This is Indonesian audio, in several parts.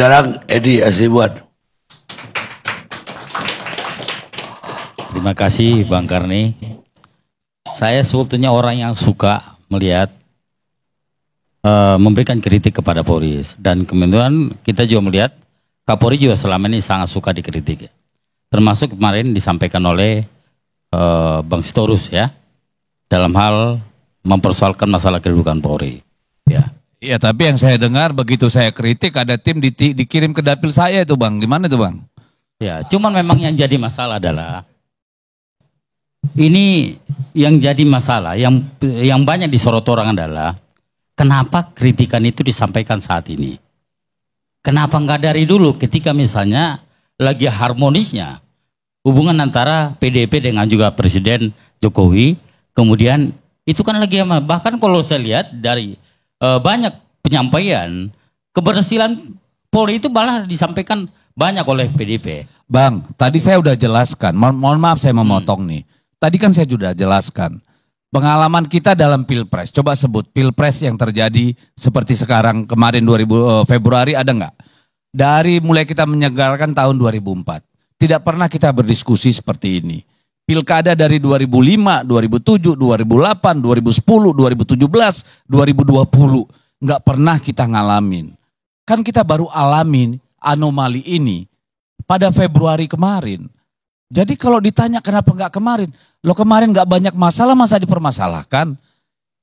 Sekarang Edi Hasibuan. Terima kasih Bang Karni. Saya sebetulnya orang yang suka melihat memberikan kritik kepada Polri, dan kemudian kita juga melihat Kapolri juga selama ini sangat suka dikritik, termasuk kemarin disampaikan oleh Bang Sitorus ya, dalam hal mempersoalkan masalah kedudukan Polri. Ya. Iya, tapi yang saya dengar begitu saya kritik ada tim dikirim ke dapil saya itu Bang. Gimana itu Bang? Ya, cuman memang yang jadi masalah adalah ini yang jadi masalah yang banyak disorot orang adalah kenapa kritikan itu disampaikan saat ini? Kenapa nggak dari dulu ketika misalnya lagi harmonisnya hubungan antara PDIP dengan juga Presiden Jokowi, kemudian itu kan lagi bahkan kalau saya lihat dari banyak penyampaian keberhasilan Polri itu malah disampaikan banyak oleh PDIP. Bang, tadi saya udah jelaskan. Mohon maaf saya memotong nih. Tadi kan saya sudah jelaskan. Pengalaman kita dalam Pilpres. Coba sebut Pilpres yang terjadi seperti sekarang kemarin Februari ada nggak? Dari mulai kita menyegarkan tahun 2004. Tidak pernah kita berdiskusi seperti ini. Pilkada dari 2005, 2007, 2008, 2010, 2017, 2020. Nggak pernah kita ngalamin. Kan kita baru alamin anomali ini pada Februari kemarin. Jadi kalau ditanya kenapa nggak kemarin? Lo kemarin nggak banyak masalah masa dipermasalahkan?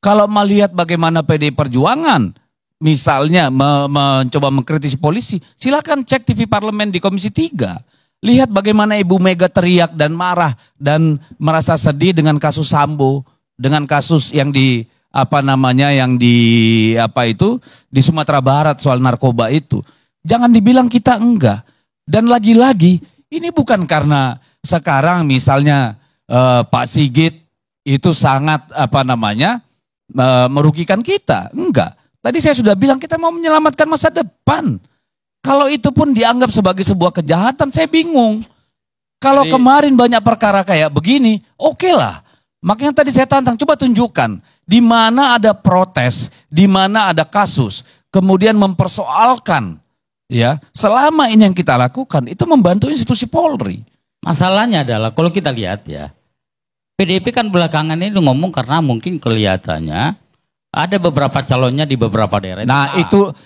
Kalau melihat bagaimana PDI Perjuangan misalnya mencoba mengkritisi polisi, silakan cek TV Parlemen di Komisi 3. Lihat bagaimana Ibu Mega teriak dan marah dan merasa sedih dengan kasus Sambo, dengan kasus yang di di Sumatera Barat soal narkoba itu. Jangan dibilang kita enggak. Dan lagi-lagi ini bukan karena sekarang misalnya Pak Sigit itu sangat merugikan kita. Enggak. Tadi saya sudah bilang kita mau menyelamatkan masa depan. Kalau itu pun dianggap sebagai sebuah kejahatan, saya bingung. Kalau kemarin banyak perkara kayak begini, oke lah. Makanya tadi saya tantang, coba tunjukkan di mana ada protes, di mana ada kasus, kemudian mempersoalkan, ya. Selama ini yang kita lakukan itu membantu institusi Polri. Masalahnya adalah kalau kita lihat ya, PDIP kan belakangan ini ngomong karena mungkin kelihatannya ada beberapa calonnya di beberapa daerah. Nah,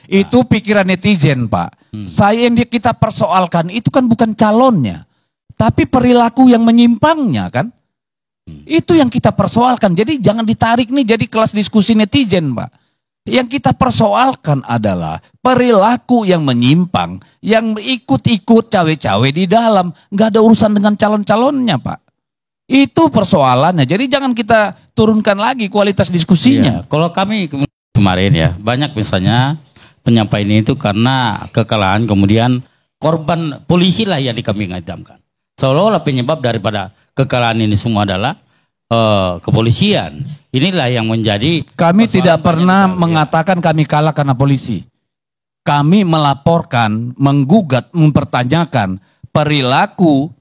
itu pikiran netizen, Pak. Saya yang kita persoalkan itu kan bukan calonnya, tapi perilaku yang menyimpangnya kan. Itu yang kita persoalkan. Jadi jangan ditarik nih jadi kelas diskusi netizen, Pak. Yang kita persoalkan adalah perilaku yang menyimpang, yang ikut-ikut cawe-cawe di dalam, nggak ada urusan dengan calon-calonnya, Pak. Itu persoalannya. Jadi jangan kita turunkan lagi kualitas diskusinya. Iya. Kalau kami kemarin ya, banyak misalnya penyampaian itu karena kekalahan, kemudian korban polisi lah yang kami ngadamkan. Seolah-olah penyebab daripada kekalahan ini semua adalah kepolisian. Inilah yang menjadi. Kami tidak pernah mengatakan kami kalah karena polisi. Kami melaporkan, menggugat, mempertanyakan perilaku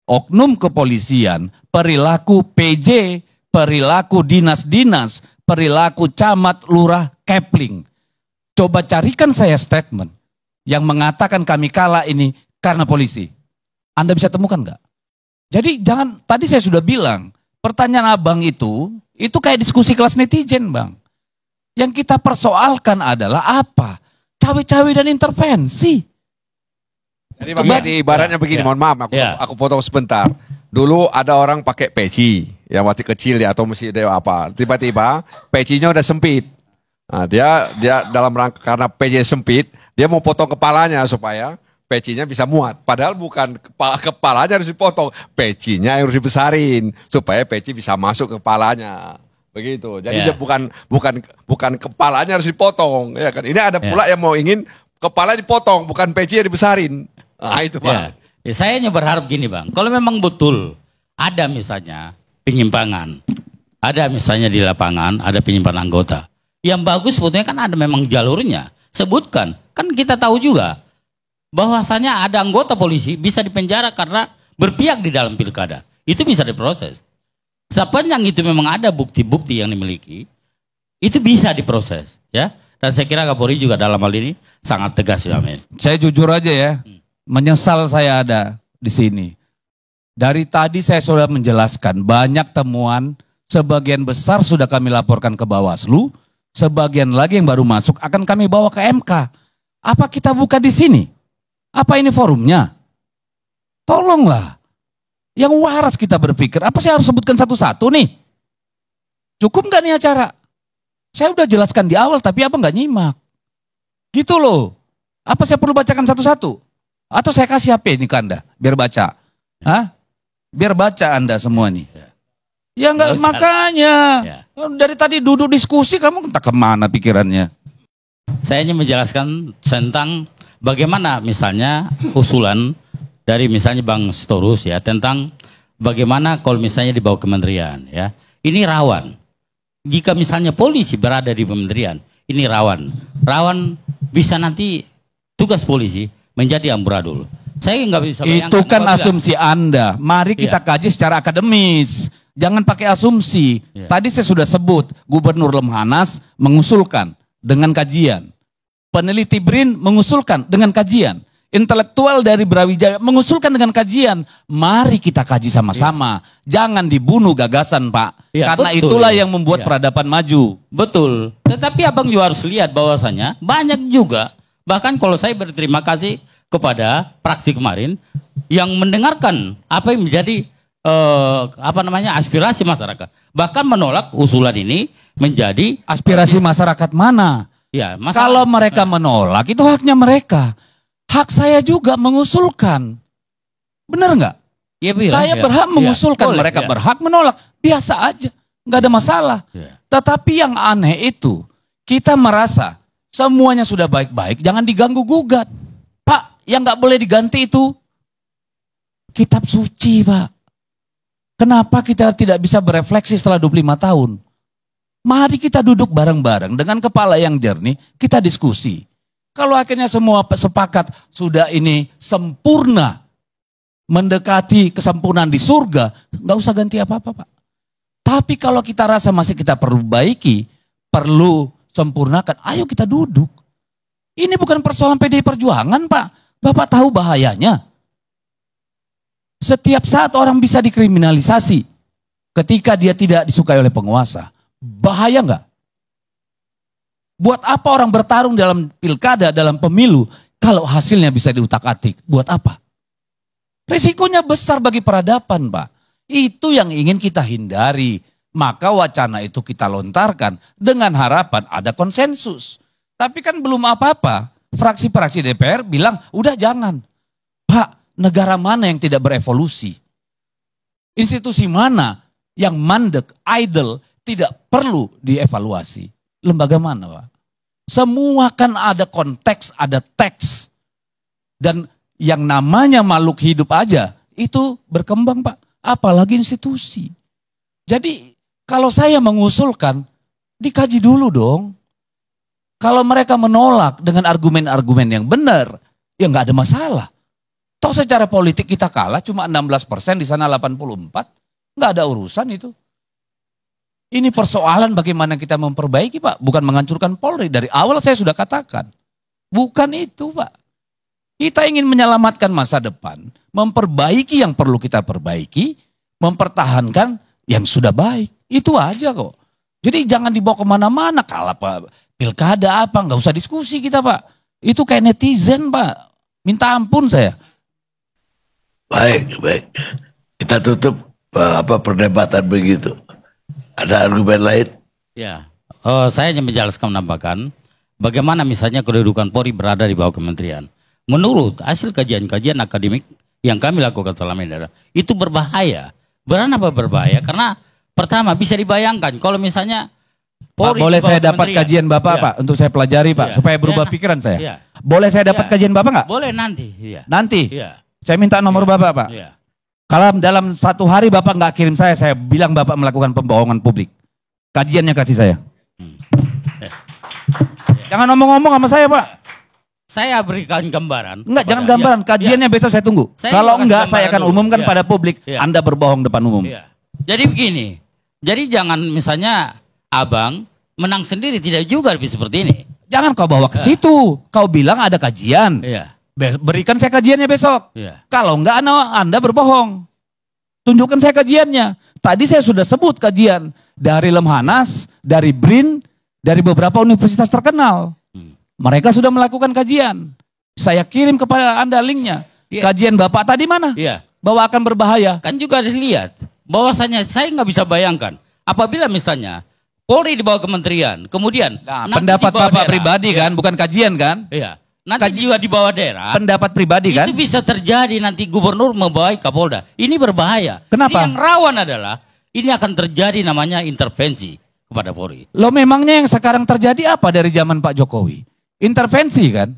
oknum kepolisian, perilaku PJ, perilaku dinas-dinas, perilaku camat, lurah, kepling. Coba carikan saya statement yang mengatakan kami kalah ini karena polisi. Anda bisa temukan nggak? Jadi jangan, tadi saya sudah bilang, pertanyaan abang itu kayak diskusi kelas netizen, Bang. Yang kita persoalkan adalah apa? Cawe-cawe dan intervensi. Jadi Bang, ibaratnya begini, mohon maaf, aku potong sebentar. Dulu ada orang pakai peci, yang waktu kecil ya, atau masih ada apa. Tiba-tiba pecinya udah sempit. Nah, dia dalam rangka karena peci sempit, dia mau potong kepalanya supaya pecinya bisa muat. Padahal bukan kepalanya harus dipotong, pecinya harus dibesarin supaya peci bisa masuk ke kepalanya. Begitu. Jadi bukan kepalanya harus dipotong, ya kan. Ini ada pula yang mau ingin kepala dipotong, bukan peci yang dibesarin. Nah, itu Bang. Ya, saya hanya berharap gini, Bang. Kalau memang betul ada misalnya penyimpangan, ada misalnya di lapangan ada penyimpangan anggota. Yang bagus sebetulnya kan ada memang jalurnya. Sebutkan. Kan kita tahu juga bahwasanya ada anggota polisi bisa dipenjara karena berpihak di dalam pilkada. Itu bisa diproses. Sepanjang itu memang ada bukti-bukti yang dimiliki, itu bisa diproses, ya. Dan saya kira Kapolri juga dalam hal ini sangat tegas ya, men. Saya jujur aja ya, menyesal saya ada di sini. Dari tadi saya sudah menjelaskan banyak temuan, sebagian besar sudah kami laporkan ke Bawaslu, sebagian lagi yang baru masuk akan kami bawa ke MK. Apa kita buka di sini? Apa ini forumnya? Tolonglah. Yang waras kita berpikir, apa saya harus sebutkan satu-satu nih? Cukup nggak nih acara? Saya udah jelaskan di awal, tapi apa nggak nyimak? Gitu loh. Apa saya perlu bacakan satu-satu? Atau saya kasih HP ini ke Anda, biar baca? Hah? Biar baca Anda semua nih. Ya nggak, makanya. Ya. Dari tadi duduk diskusi, kamu entah kemana pikirannya. Saya ingin menjelaskan tentang bagaimana misalnya usulan dari misalnya Bang Sitorus ya, tentang bagaimana kalau misalnya dibawa kementerian ya. Ini rawan. Jika misalnya polisi berada di kementerian, ini rawan. Rawan bisa nanti tugas polisi menjadi amburadul. Saya nggak bisa bayangkan. Itu kan asumsi Anda. Mari kita kaji secara akademis. Jangan pakai asumsi. Tadi saya sudah sebut, Gubernur Lemhanas mengusulkan dengan kajian. Peneliti BRIN mengusulkan dengan kajian. Intelektual dari Brawijaya mengusulkan dengan kajian. Mari kita kaji sama-sama. Jangan dibunuh gagasan, Pak. Karena betul, itulah yang membuat peradaban maju. Betul. Tetapi Abang juga harus lihat bahwasanya banyak juga, bahkan kalau saya berterima kasih kepada praksi kemarin yang mendengarkan apa yang menjadi aspirasi masyarakat. Bahkan menolak usulan ini menjadi aspirasi masyarakat mana? Ya, kalau mereka menolak itu haknya mereka. Hak saya juga mengusulkan. Benar nggak? Ya, saya berhak mengusulkan, mereka berhak menolak. Biasa aja, nggak ada masalah. Tetapi yang aneh itu, kita merasa semuanya sudah baik-baik, jangan diganggu-gugat. Pak, yang nggak boleh diganti itu kitab suci, Pak. Kenapa kita tidak bisa berefleksi setelah 25 tahun? Mari kita duduk bareng-bareng dengan kepala yang jernih, kita diskusi. Kalau akhirnya semua sepakat sudah ini sempurna, mendekati kesempurnaan di surga, nggak usah ganti apa-apa, Pak. Tapi kalau kita rasa masih kita perbaiki, perlu sempurnakan, ayo kita duduk. Ini bukan persoalan PDI Perjuangan, Pak. Bapak tahu bahayanya. Setiap saat orang bisa dikriminalisasi ketika dia tidak disukai oleh penguasa. Bahaya nggak? Buat apa orang bertarung dalam pilkada, dalam pemilu, kalau hasilnya bisa diutak-atik? Buat apa? Risikonya besar bagi peradaban, Pak. Itu yang ingin kita hindari. Maka wacana itu kita lontarkan dengan harapan ada konsensus. Tapi kan belum apa-apa. Fraksi-fraksi DPR bilang, udah jangan. Pak, negara mana yang tidak berevolusi? Institusi mana yang mandek, idle, tidak perlu dievaluasi? Lembaga mana, Pak? Semua kan ada konteks, ada teks. Dan yang namanya makhluk hidup aja, itu berkembang, Pak. Apalagi institusi. Jadi kalau saya mengusulkan, dikaji dulu dong. Kalau mereka menolak dengan argumen-argumen yang benar, ya nggak ada masalah. Toh secara politik kita kalah, cuma 16%, di sana 84%. Nggak ada urusan itu. Ini persoalan bagaimana kita memperbaiki, Pak. Bukan menghancurkan Polri. Dari awal saya sudah katakan. Bukan itu, Pak. Kita ingin menyelamatkan masa depan. Memperbaiki yang perlu kita perbaiki. Mempertahankan yang sudah baik. Itu aja kok. Jadi jangan dibawa kemana-mana. Kalau Pak pilkada apa, nggak usah diskusi kita, Pak. Itu kayak netizen, Pak. Minta ampun saya. Baik. Kita tutup perdebatan begitu. Ada argumen lain? Ya, saya hanya menambahkan bagaimana misalnya kedudukan Polri berada di bawah kementerian. Menurut hasil kajian-kajian akademik yang kami lakukan selama ini, itu berbahaya. Kenapa berbahaya? Karena pertama bisa dibayangkan kalau misalnya Polri, Pak, boleh saya dapat kajian Bapak, Pak, untuk saya pelajari, Pak, supaya berubah pikiran saya. Ya. Boleh saya dapat kajian Bapak nggak? Boleh nanti. Ya. Nanti? Ya. Saya minta nomor Bapak, Pak. Ya. Kalau dalam 1 hari Bapak nggak kirim saya bilang Bapak melakukan pembohongan publik. Kajiannya kasih saya. Jangan ngomong-ngomong sama saya, Pak. Saya berikan gambaran. Enggak, jangan gambaran. Kajiannya besok saya tunggu. Kalau enggak, saya akan umumkan pada publik. Anda berbohong depan umum. Jadi begini. Jadi jangan misalnya Abang menang sendiri, tidak juga lebih seperti ini. Jangan kau bawa ke situ. Kau bilang ada kajian. Iya. Berikan saya kajiannya besok. Iya. Kalau enggak Anda berbohong. Tunjukkan saya kajiannya. Tadi saya sudah sebut kajian dari Lemhanas, dari BRIN, dari beberapa universitas terkenal. Mereka sudah melakukan kajian. Saya kirim kepada Anda linknya. Iya. Kajian Bapak tadi mana? Iya. Bahwa akan berbahaya. Kan juga dilihat bahwasanya saya nggak bisa bayangkan apabila misalnya Polri di bawah kementerian, kemudian Nah, nanti pendapat di bawah Bapak daerah. pribadi kan, bukan kajian kan? Iya. Nanti juga di bawah daerah. Pendapat pribadi kan? Itu bisa terjadi nanti gubernur membawai Kapolda. Ini berbahaya. Kenapa? Jadi yang rawan adalah ini akan terjadi namanya intervensi kepada Polri. Loh memangnya yang sekarang terjadi apa dari zaman Pak Jokowi? Intervensi kan?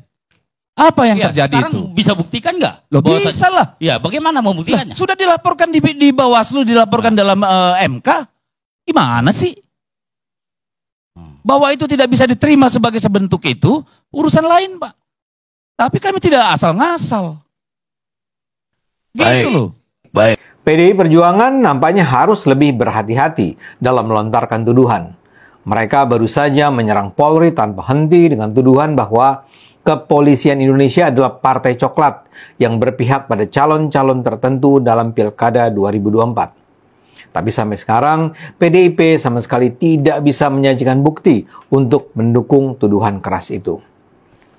Apa yang Ya, terjadi sekarang itu? bisa buktikan nggak? Loh Bahwasanya- bisa lah. Ya, bagaimana membuktikannya? Sudah dilaporkan di Bawaslu, dilaporkan dalam MK. Gimana sih? Bahwa itu tidak bisa diterima sebagai sebentuk itu, urusan lain Pak. Tapi kami tidak asal ngasal. Gitu Baik. loh. Baik. PDI Perjuangan nampaknya harus lebih berhati-hati dalam melontarkan tuduhan. Mereka baru saja menyerang Polri tanpa henti dengan tuduhan bahwa kepolisian Indonesia adalah partai coklat yang berpihak pada calon-calon tertentu dalam Pilkada 2024. Tapi sampai sekarang, PDIP sama sekali tidak bisa menyajikan bukti untuk mendukung tuduhan keras itu.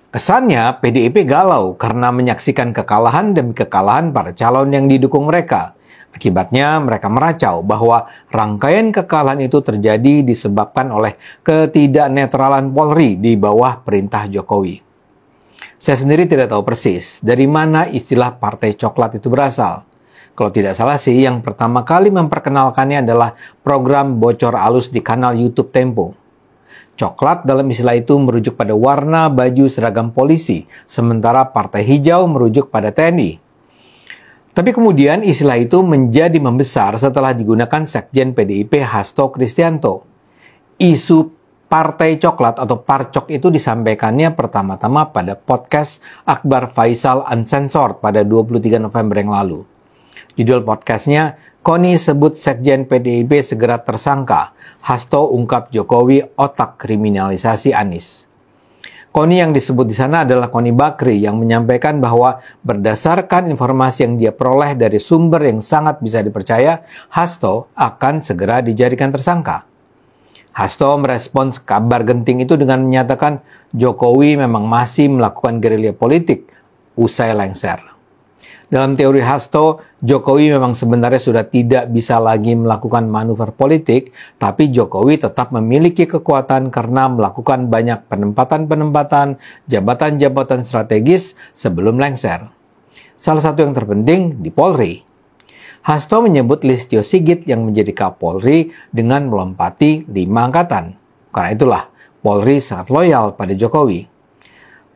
Kesannya, PDIP galau karena menyaksikan kekalahan demi kekalahan para calon yang didukung mereka. Akibatnya, mereka meracau bahwa rangkaian kekalahan itu terjadi disebabkan oleh ketidaknetralan Polri di bawah perintah Jokowi. Saya sendiri tidak tahu persis dari mana istilah partai coklat itu berasal. Kalau tidak salah sih, yang pertama kali memperkenalkannya adalah program Bocor Alus di kanal YouTube Tempo. Coklat dalam istilah itu merujuk pada warna baju seragam polisi, sementara partai hijau merujuk pada TNI. Tapi kemudian istilah itu menjadi membesar setelah digunakan Sekjen PDIP Hasto Kristianto. Isu Partai Coklat atau Parcok itu disampaikannya pertama-tama pada podcast Akbar Faisal Uncensored pada 23 November yang lalu. Judul podcastnya, Koni sebut Sekjen PDIP segera tersangka, Hasto ungkap Jokowi otak kriminalisasi Anies. Koni yang disebut di sana adalah Koni Bakri yang menyampaikan bahwa berdasarkan informasi yang dia peroleh dari sumber yang sangat bisa dipercaya, Hasto akan segera dijadikan tersangka. Hasto merespons kabar genting itu dengan menyatakan Jokowi memang masih melakukan gerilya politik usai lengser. Dalam teori Hasto, Jokowi memang sebenarnya sudah tidak bisa lagi melakukan manuver politik, tapi Jokowi tetap memiliki kekuatan karena melakukan banyak penempatan-penempatan jabatan-jabatan strategis sebelum lengser. Salah satu yang terpenting di Polri. Hasto menyebut Listio Sigit yang menjadi Kapolri dengan melompati 5 angkatan. Karena itulah, Polri sangat loyal pada Jokowi.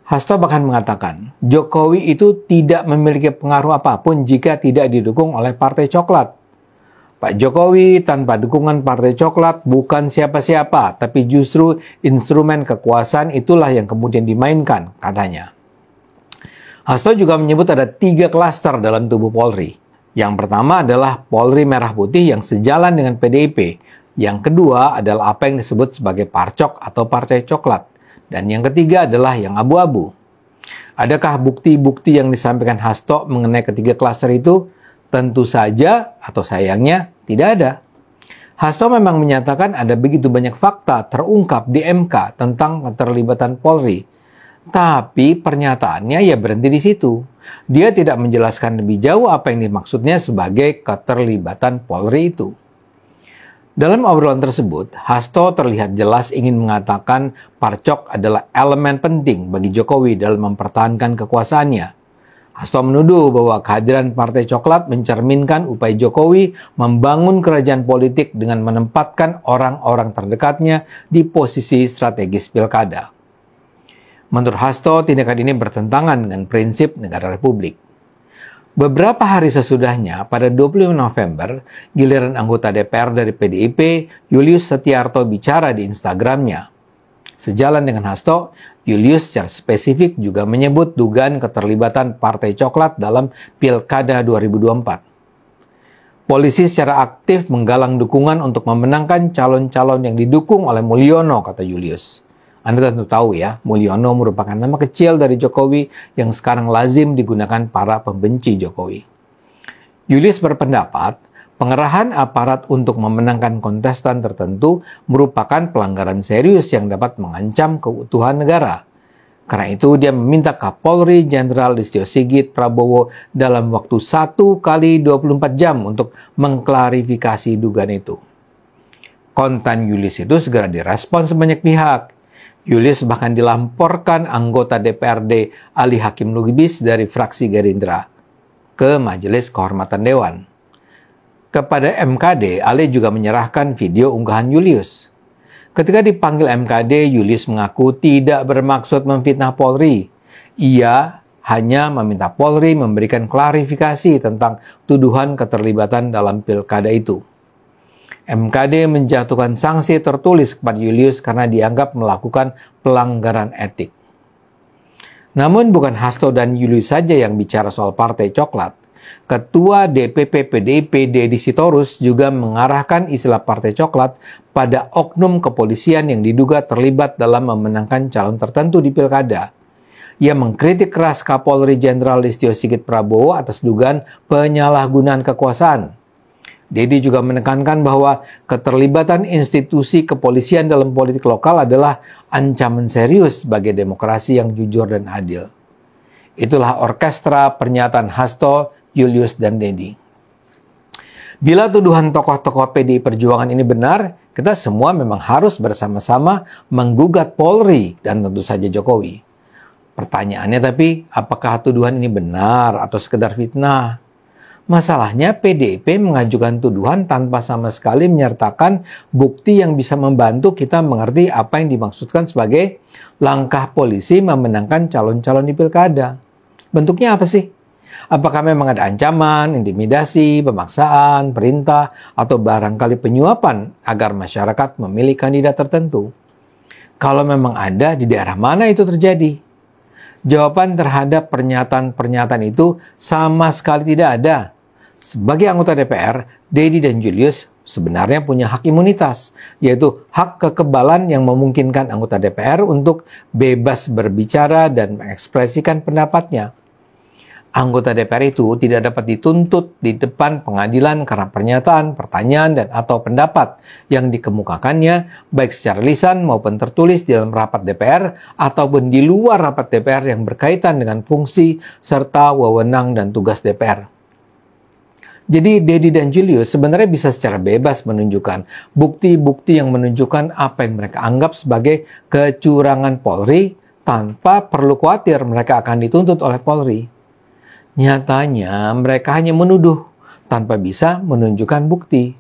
Hasto bahkan mengatakan, Jokowi itu tidak memiliki pengaruh apapun jika tidak didukung oleh Partai Coklat. Pak Jokowi tanpa dukungan Partai Coklat bukan siapa-siapa, tapi justru instrumen kekuasaan itulah yang kemudian dimainkan, katanya. Hasto juga menyebut ada 3 klaster dalam tubuh Polri. Yang pertama adalah Polri Merah Putih yang sejalan dengan PDIP. Yang kedua adalah apa yang disebut sebagai Parcok atau Partai Coklat. Dan yang ketiga adalah yang abu-abu. Adakah bukti-bukti yang disampaikan Hasto mengenai ketiga klaster itu? Tentu saja atau sayangnya tidak ada. Hasto memang menyatakan ada begitu banyak fakta terungkap di MK tentang keterlibatan Polri. Tapi pernyataannya ya berhenti di situ. Dia tidak menjelaskan lebih jauh apa yang dimaksudnya sebagai keterlibatan Polri itu. Dalam obrolan tersebut, Hasto terlihat jelas ingin mengatakan Parcok adalah elemen penting bagi Jokowi dalam mempertahankan kekuasaannya. Hasto menuduh bahwa kehadiran Partai Coklat mencerminkan upaya Jokowi membangun kerajaan politik dengan menempatkan orang-orang terdekatnya di posisi strategis pilkada. Menurut Hasto, tindakan ini bertentangan dengan prinsip negara republik. Beberapa hari sesudahnya, pada 25 November, giliran anggota DPR dari PDIP, Julius Setiarto bicara di Instagramnya. Sejalan dengan Hasto, Julius secara spesifik juga menyebut dugaan keterlibatan Partai Coklat dalam Pilkada 2024. Polisi secara aktif menggalang dukungan untuk memenangkan calon-calon yang didukung oleh Mulyono, kata Julius. Anda tentu tahu ya, Mulyono merupakan nama kecil dari Jokowi yang sekarang lazim digunakan para pembenci Jokowi. Julius berpendapat, pengerahan aparat untuk memenangkan kontestan tertentu merupakan pelanggaran serius yang dapat mengancam keutuhan negara. Karena itu dia meminta Kapolri Jenderal Listio Sigit Prabowo dalam waktu 1 kali 24 jam untuk mengklarifikasi dugaan itu. Konten Julius itu segera direspon sebanyak pihak. Julius bahkan dilaporkan anggota DPRD Ali Hakim Lubis dari fraksi Gerindra ke Majelis Kehormatan Dewan. Kepada MKD, Ali juga menyerahkan video unggahan Julius. Ketika dipanggil MKD, Julius mengaku tidak bermaksud memfitnah Polri. Ia hanya meminta Polri memberikan klarifikasi tentang tuduhan keterlibatan dalam pilkada itu. MKD menjatuhkan sanksi tertulis kepada Julius karena dianggap melakukan pelanggaran etik. Namun bukan Hasto dan Julius saja yang bicara soal Partai Coklat. Ketua DPP PDIP Deddy Sitorus juga mengarahkan istilah Partai Coklat pada oknum kepolisian yang diduga terlibat dalam memenangkan calon tertentu di pilkada. Ia mengkritik keras Kapolri Jenderal Listio Sigit Prabowo atas dugaan penyalahgunaan kekuasaan. Deddy juga menekankan bahwa keterlibatan institusi kepolisian dalam politik lokal adalah ancaman serius bagi demokrasi yang jujur dan adil. Itulah orkestra pernyataan Hasto, Julius, dan Deddy. Bila tuduhan tokoh-tokoh PDI Perjuangan ini benar, kita semua memang harus bersama-sama menggugat Polri dan tentu saja Jokowi. Pertanyaannya tapi, apakah tuduhan ini benar atau sekedar fitnah? Masalahnya PDIP mengajukan tuduhan tanpa sama sekali menyertakan bukti yang bisa membantu kita mengerti apa yang dimaksudkan sebagai langkah polisi memenangkan calon-calon di pilkada. Bentuknya apa sih? Apakah memang ada ancaman, intimidasi, pemaksaan, perintah, atau barangkali penyuapan agar masyarakat memilih kandidat tertentu? Kalau memang ada, di daerah mana itu terjadi? Jawaban terhadap pernyataan-pernyataan itu sama sekali tidak ada. Sebagai anggota DPR, Deddy dan Julius sebenarnya punya hak imunitas, yaitu hak kekebalan yang memungkinkan anggota DPR untuk bebas berbicara dan mengekspresikan pendapatnya. Anggota DPR itu tidak dapat dituntut di depan pengadilan karena pernyataan, pertanyaan, dan atau pendapat yang dikemukakannya baik secara lisan maupun tertulis di dalam rapat DPR ataupun di luar rapat DPR yang berkaitan dengan fungsi serta wewenang dan tugas DPR. Jadi Deddy dan Julius sebenarnya bisa secara bebas menunjukkan bukti-bukti yang menunjukkan apa yang mereka anggap sebagai kecurangan Polri tanpa perlu khawatir mereka akan dituntut oleh Polri. Nyatanya mereka hanya menuduh tanpa bisa menunjukkan bukti.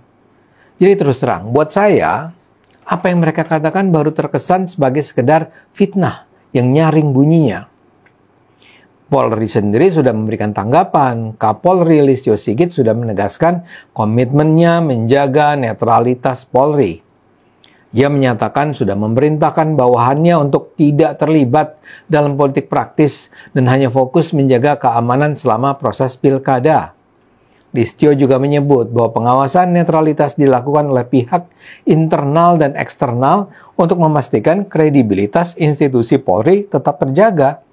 Jadi terus terang, buat saya, apa yang mereka katakan baru terkesan sebagai sekedar fitnah yang nyaring bunyinya. Polri sendiri sudah memberikan tanggapan. Kapolri Listio Sigit sudah menegaskan komitmennya menjaga netralitas Polri. Ia menyatakan sudah memerintahkan bawahannya untuk tidak terlibat dalam politik praktis dan hanya fokus menjaga keamanan selama proses pilkada. Listio juga menyebut bahwa pengawasan netralitas dilakukan oleh pihak internal dan eksternal untuk memastikan kredibilitas institusi Polri tetap terjaga.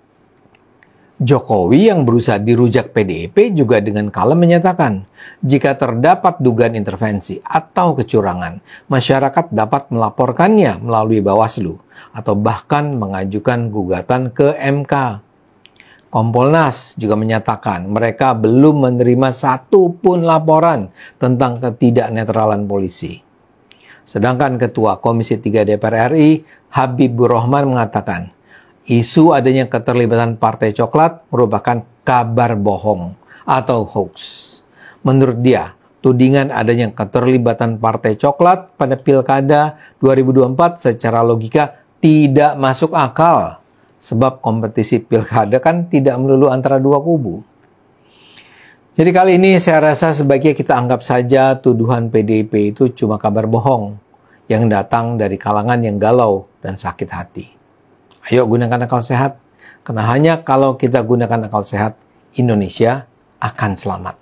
Jokowi yang berusaha dirujak PDIP juga dengan kalem menyatakan, jika terdapat dugaan intervensi atau kecurangan, masyarakat dapat melaporkannya melalui Bawaslu atau bahkan mengajukan gugatan ke MK. Kompolnas juga menyatakan mereka belum menerima satu pun laporan tentang ketidaknetralan polisi. Sedangkan Ketua Komisi 3 DPR RI, Habibur Rahman mengatakan, isu adanya keterlibatan Partai Coklat merupakan kabar bohong atau hoax. Menurut dia, tudingan adanya keterlibatan Partai Coklat pada Pilkada 2024 secara logika tidak masuk akal. Sebab kompetisi Pilkada kan tidak melulu antara dua kubu. Jadi kali ini saya rasa sebaiknya kita anggap saja tuduhan PDIP itu cuma kabar bohong yang datang dari kalangan yang galau dan sakit hati. Ayo gunakan akal sehat, karena hanya kalau kita gunakan akal sehat, Indonesia akan selamat.